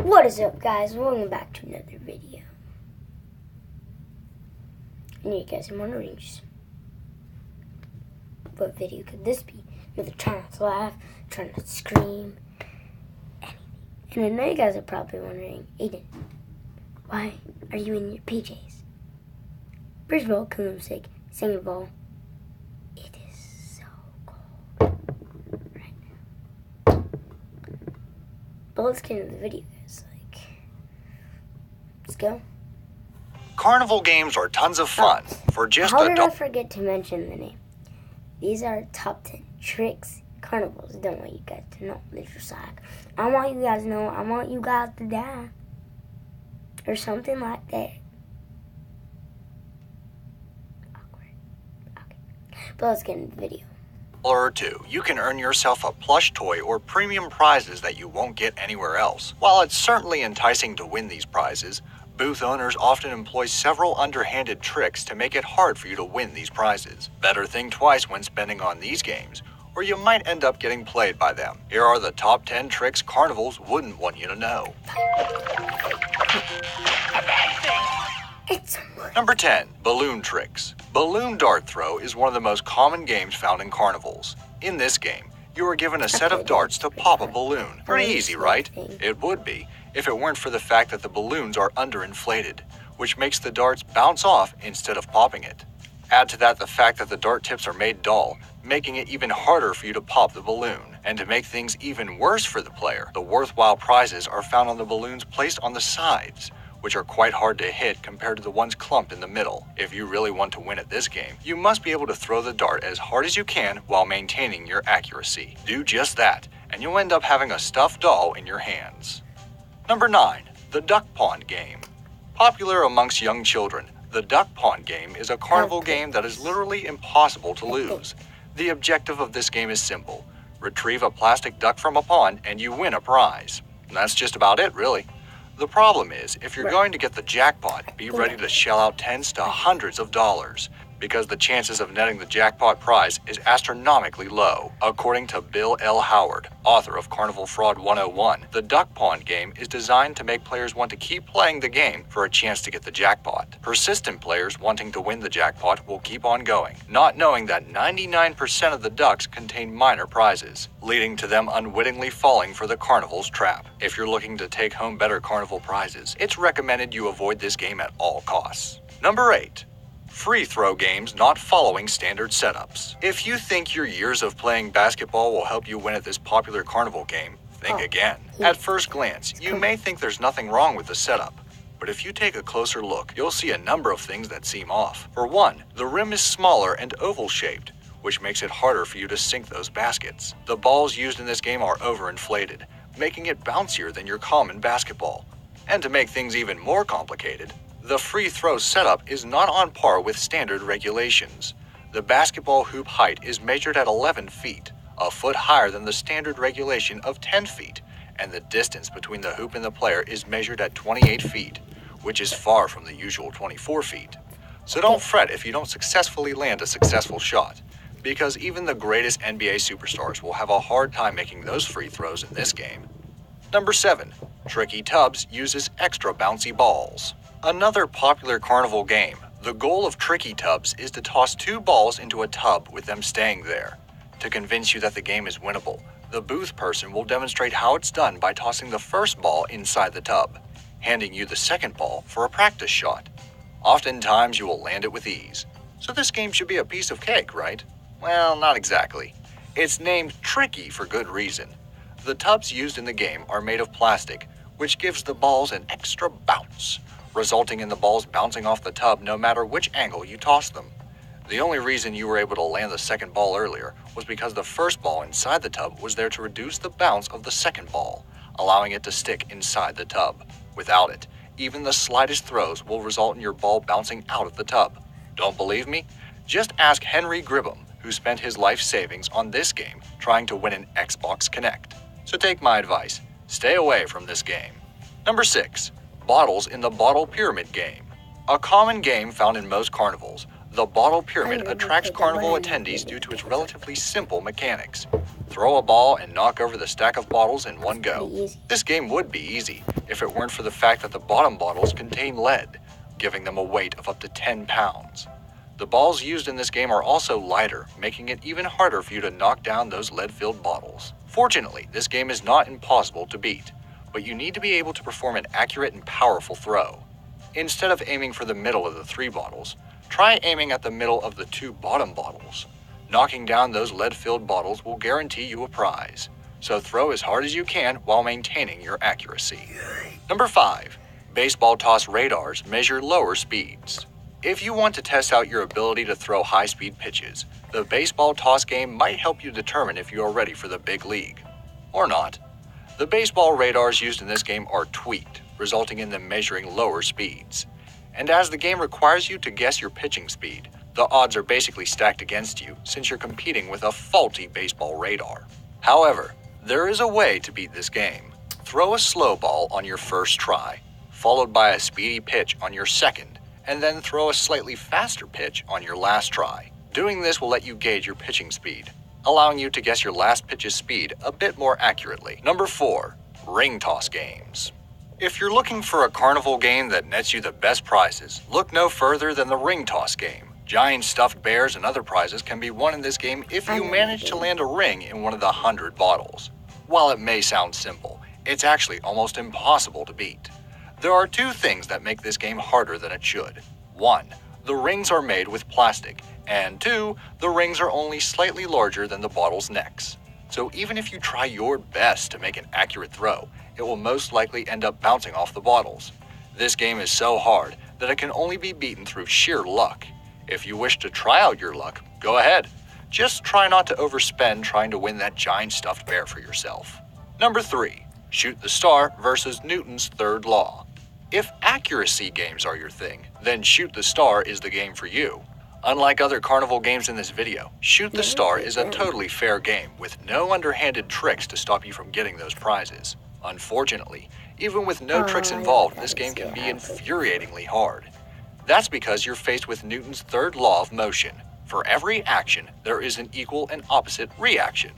What is up, guys? Welcome back to another video. And you guys are wondering, just, what video could this be? Another trying not to laugh, trying not to scream, anything. And I know you guys are probably wondering, Aiden, why are you in your PJs? First of all, come sick. Second of all, it is so cold right now. But let's get into the video, guys. Let's go. Carnival games are tons of fun for just How did I forget to mention the name? These are top 10 tricks carnivals. Don't want you guys to know. This is like, I want you guys to know. I want you guys to die. Or something like that. Awkward. Okay. But let's get into the video. Or two, you can earn yourself a plush toy or premium prizes that you won't get anywhere else. While it's certainly enticing to win these prizes, booth owners often employ several underhanded tricks to make it hard for you to win these prizes. Better think twice when spending on these games, or you might end up getting played by them. Here are the top 10 tricks carnivals wouldn't want you to know. Number 10. Balloon tricks. Balloon dart throw is one of the most common games found in carnivals. In this game, you are given a set of darts to pop a balloon. Pretty easy, right? It would be, if it weren't for the fact that the balloons are underinflated, which makes the darts bounce off instead of popping it. Add to that the fact that the dart tips are made dull, making it even harder for you to pop the balloon. And to make things even worse for the player, the worthwhile prizes are found on the balloons placed on the sides, which are quite hard to hit compared to the ones clumped in the middle. If you really want to win at this game, you must be able to throw the dart as hard as you can while maintaining your accuracy. Do just that, and you'll end up having a stuffed doll in your hands. Number 9. The Duck Pond Game. Popular amongst young children, the Duck Pond Game is a carnival game that is literally impossible to lose. The objective of this game is simple. Retrieve a plastic duck from a pond and you win a prize. And that's just about it, really. The problem is, if you're going to get the jackpot, be ready to shell out tens to hundreds of dollars, because the chances of netting the jackpot prize is astronomically low. According to Bill L. Howard, author of Carnival Fraud 101, the Duck Pond game is designed to make players want to keep playing the game for a chance to get the jackpot. Persistent players wanting to win the jackpot will keep on going, not knowing that 99% of the ducks contain minor prizes, leading to them unwittingly falling for the carnival's trap. If you're looking to take home better carnival prizes, it's recommended you avoid this game at all costs. Number 8. Free throw games not following standard setups. If you think your years of playing basketball will help you win at this popular carnival game, think again. At first glance, you may think there's nothing wrong with the setup, but if you take a closer look, you'll see a number of things that seem off. For one, the rim is smaller and oval-shaped, which makes it harder for you to sink those baskets. The balls used in this game are overinflated, making it bouncier than your common basketball. And to make things even more complicated, the free throw setup is not on par with standard regulations. The basketball hoop height is measured at 11 feet, a foot higher than the standard regulation of 10 feet, and the distance between the hoop and the player is measured at 28 feet, which is far from the usual 24 feet. So don't fret if you don't successfully land a successful shot, because even the greatest NBA superstars will have a hard time making those free throws in this game. Number 7. Tricky Tubs uses extra bouncy balls. Another popular carnival game, the goal of Tricky Tubs is to toss 2 balls into a tub with them staying there. To convince you that the game is winnable, the booth person will demonstrate how it's done by tossing the first ball inside the tub, handing you the second ball for a practice shot. Oftentimes you will land it with ease. So this game should be a piece of cake, right? Well, not exactly. It's named Tricky for good reason. The tubs used in the game are made of plastic, which gives the balls an extra bounce, resulting in the balls bouncing off the tub no matter which angle you toss them. The only reason you were able to land the second ball earlier was because the first ball inside the tub was there to reduce the bounce of the second ball, allowing it to stick inside the tub. Without it, even the slightest throws will result in your ball bouncing out of the tub. Don't believe me? Just ask Henry Gribham, who spent his life savings on this game trying to win an Xbox Kinect. So take my advice, stay away from this game. Number 6. Bottles in the Bottle Pyramid Game. A common game found in most carnivals, the Bottle Pyramid attracts carnival attendees due to its relatively simple mechanics. Throw a ball and knock over the stack of bottles in one go. Pretty easy. This game would be easy if it weren't for the fact that the bottom bottles contain lead, giving them a weight of up to 10 pounds. The balls used in this game are also lighter, making it even harder for you to knock down those lead-filled bottles. Fortunately, this game is not impossible to beat, but you need to be able to perform an accurate and powerful throw. Instead of aiming for the middle of the 3 bottles, try aiming at the middle of the 2 bottom bottles. Knocking down those lead-filled bottles will guarantee you a prize, so throw as hard as you can while maintaining your accuracy. Number 5. Baseball toss radars measure lower speeds. If you want to test out your ability to throw high-speed pitches, the baseball toss game might help you determine if you are ready for the big league. Or not. The baseball radars used in this game are tweaked, resulting in them measuring lower speeds. And as the game requires you to guess your pitching speed, the odds are basically stacked against you since you're competing with a faulty baseball radar. However, there is a way to beat this game. Throw a slow ball on your first try, followed by a speedy pitch on your second, and then throw a slightly faster pitch on your last try. Doing this will let you gauge your pitching speed, allowing you to guess your last pitch's speed a bit more accurately. Number 4. Ring toss games. If you're looking for a carnival game that nets you the best prizes, look no further than the ring toss game. Giant stuffed bears and other prizes can be won in this game if you manage to land a ring in one of the 100 bottles. While it may sound simple, it's actually almost impossible to beat. There are 2 things that make this game harder than it should. 1. The rings are made with plastic, and 2. The rings are only slightly larger than the bottle's necks. So even if you try your best to make an accurate throw, it will most likely end up bouncing off the bottles. This game is so hard that it can only be beaten through sheer luck. If you wish to try out your luck, go ahead. Just try not to overspend trying to win that giant stuffed bear for yourself. Number 3. Shoot the Star versus Newton's third law. If accuracy games are your thing, then Shoot the Star is the game for you. Unlike other carnival games in this video, Shoot the Star is a totally fair game with no underhanded tricks to stop you from getting those prizes. Unfortunately, even with no tricks involved, this game can be infuriatingly hard. That's because you're faced with Newton's third law of motion. For every action, there is an equal and opposite reaction.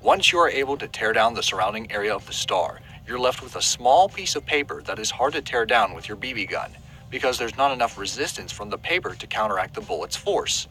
Once you are able to tear down the surrounding area of the star, you're left with a small piece of paper that is hard to tear down with your BB gun, because there's not enough resistance from the paper to counteract the bullet's force.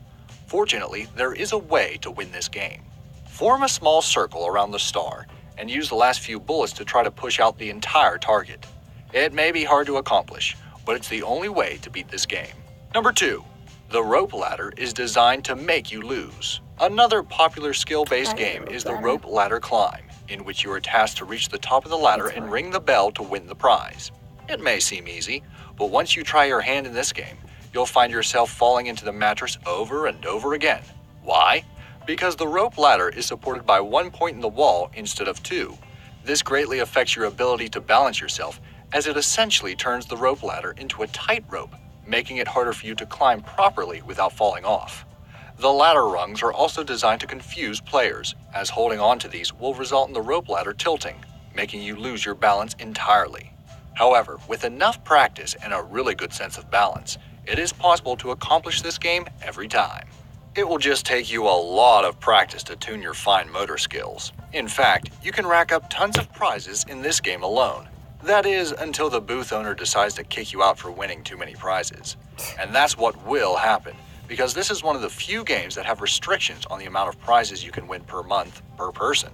Fortunately, there is a way to win this game. Form a small circle around the star, and use the last few bullets to try to push out the entire target. It may be hard to accomplish, but it's the only way to beat this game. Number 2. The rope ladder is designed to make you lose. Another popular skill-based game is the rope ladder climb, in which you are tasked to reach the top of the ladder and ring the bell to win the prize. It may seem easy, but once you try your hand in this game, you'll find yourself falling into the mattress over and over again. Why? Because the rope ladder is supported by 1 point in the wall instead of 2. This greatly affects your ability to balance yourself, as it essentially turns the rope ladder into a tightrope, making it harder for you to climb properly without falling off. The ladder rungs are also designed to confuse players, as holding on to these will result in the rope ladder tilting, making you lose your balance entirely. However, with enough practice and a really good sense of balance, it is possible to accomplish this game every time. It will just take you a lot of practice to tune your fine motor skills. In fact, you can rack up tons of prizes in this game alone. That is, until the booth owner decides to kick you out for winning too many prizes. And that's what will happen, because this is one of the few games that have restrictions on the amount of prizes you can win per month, per person.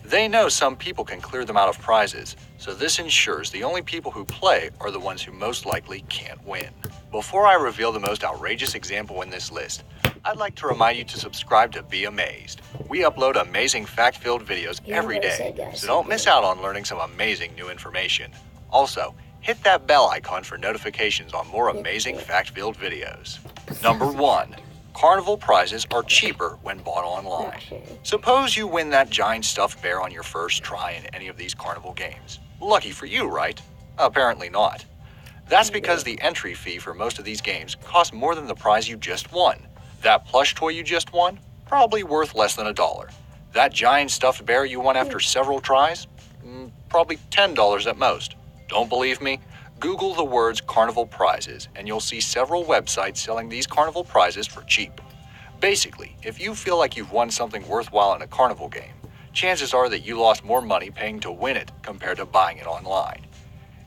They know some people can clear them out of prizes, so this ensures the only people who play are the ones who most likely can't win. Before I reveal the most outrageous example in this list, I'd like to remind you to subscribe to Be Amazed. We upload amazing fact-filled videos every day, so don't miss out on learning some amazing new information. Also, hit that bell icon for notifications on more amazing fact-filled videos. Number 1. Carnival prizes are cheaper when bought online. Suppose you win that giant stuffed bear on your first try in any of these carnival games. Lucky for you, right? Apparently not. That's because the entry fee for most of these games costs more than the prize you just won. That plush toy you just won? Probably worth less than $1. That giant stuffed bear you won after several tries? Probably $10 at most. Don't believe me? Google the words carnival prizes and you'll see several websites selling these carnival prizes for cheap. Basically, if you feel like you've won something worthwhile in a carnival game, chances are that you lost more money paying to win it compared to buying it online.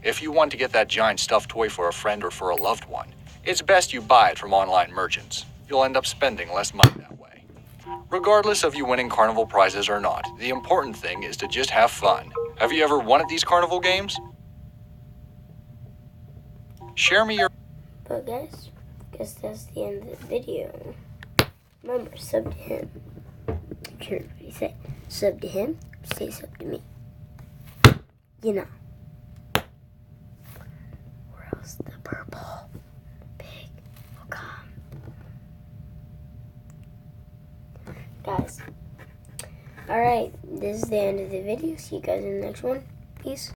If you want to get that giant stuffed toy for a friend or for a loved one, it's best you buy it from online merchants. You'll end up spending less money that way. Regardless of you winning carnival prizes or not, the important thing is to just have fun. Have you ever won at these carnival games? Share me your... But guys, I guess that's the end of the video. Remember, sub to him. You heard what he said. Sub to him, say sub to me. You know. Or else the purple pig will come. Guys. Alright, this is the end of the video. See you guys in the next one. Peace.